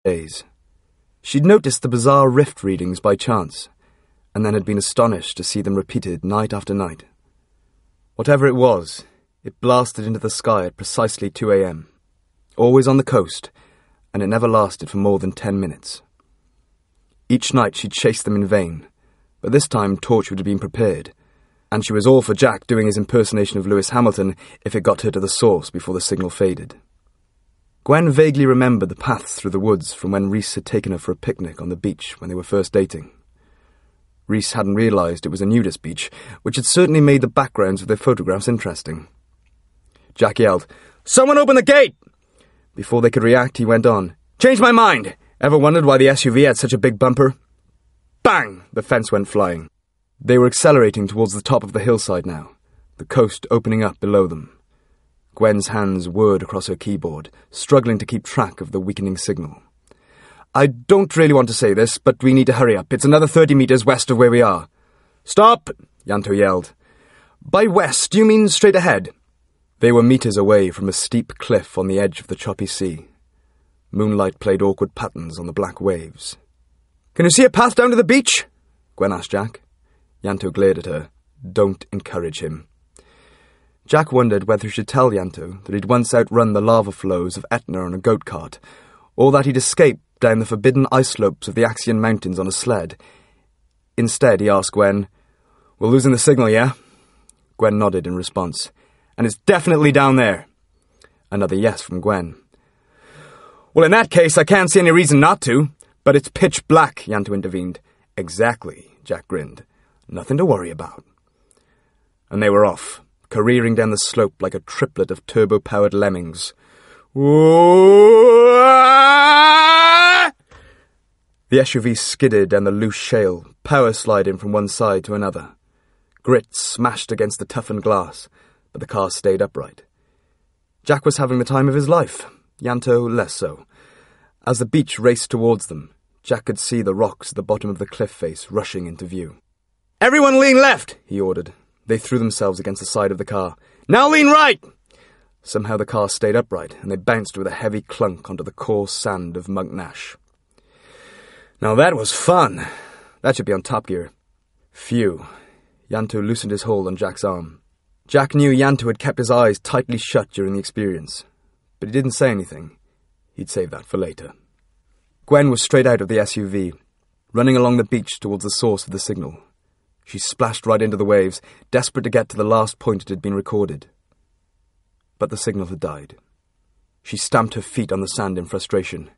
days. She'd noticed the bizarre rift readings by chance, and then had been astonished to see them repeated night after night. Whatever it was, it blasted into the sky at precisely 2 a.m., always on the coast, and it never lasted for more than 10 minutes. Each night she'd chased them in vain, but this time Torchwood had been prepared, and she was all for Jack doing his impersonation of Lewis Hamilton if it got her to the source before the signal faded. Gwen vaguely remembered the paths through the woods from when Rhys had taken her for a picnic on the beach when they were first dating. Rhys hadn't realised it was a nudist beach, which had certainly made the backgrounds of their photographs interesting. Jack yelled, "Someone open the gate!" Before they could react, he went on, "Changed my mind! Ever wondered why the SUV had such a big bumper?" Bang! The fence went flying. They were accelerating towards the top of the hillside now, the coast opening up below them. Gwen's hands whirred across her keyboard, struggling to keep track of the weakening signal. "I don't really want to say this, but we need to hurry up. It's another 30 metres west of where we are." "Stop!" Ianto yelled. "By west, do you mean straight ahead?" They were metres away from a steep cliff on the edge of the choppy sea. Moonlight played awkward patterns on the black waves. "Can you see a path down to the beach?" Gwen asked Jack. Ianto glared at her. Don't encourage him. Jack wondered whether he should tell Ianto that he'd once outrun the lava flows of Etna on a goat cart, or that he'd escaped down the forbidden ice slopes of the Axian Mountains on a sled. Instead, he asked Gwen, "We're losing the signal, yeah?" Gwen nodded in response. "And it's definitely down there." Another yes from Gwen. "Well, in that case, I can't see any reason not to, but it's pitch black," Ianto intervened. "Exactly," Jack grinned. "Nothing to worry about." And they were off, careering down the slope like a triplet of turbo-powered lemmings. The SUV skidded down the loose shale, power sliding from one side to another. Grit smashed against the toughened glass, but the car stayed upright. Jack was having the time of his life, Ianto less so. As the beach raced towards them, Jack could see the rocks at the bottom of the cliff face rushing into view. "Everyone lean left," he ordered. They threw themselves against the side of the car. "Now lean right!" Somehow the car stayed upright, and they bounced with a heavy clunk onto the coarse sand of Monk Nash. Now that was fun. That should be on Top Gear. Phew. Ianto loosened his hold on Jack's arm. Jack knew Ianto had kept his eyes tightly shut during the experience, but he didn't say anything. He'd save that for later. Gwen was straight out of the SUV, running along the beach towards the source of the signal. She splashed right into the waves, desperate to get to the last point it had been recorded. But the signal had died. She stamped her feet on the sand in frustration.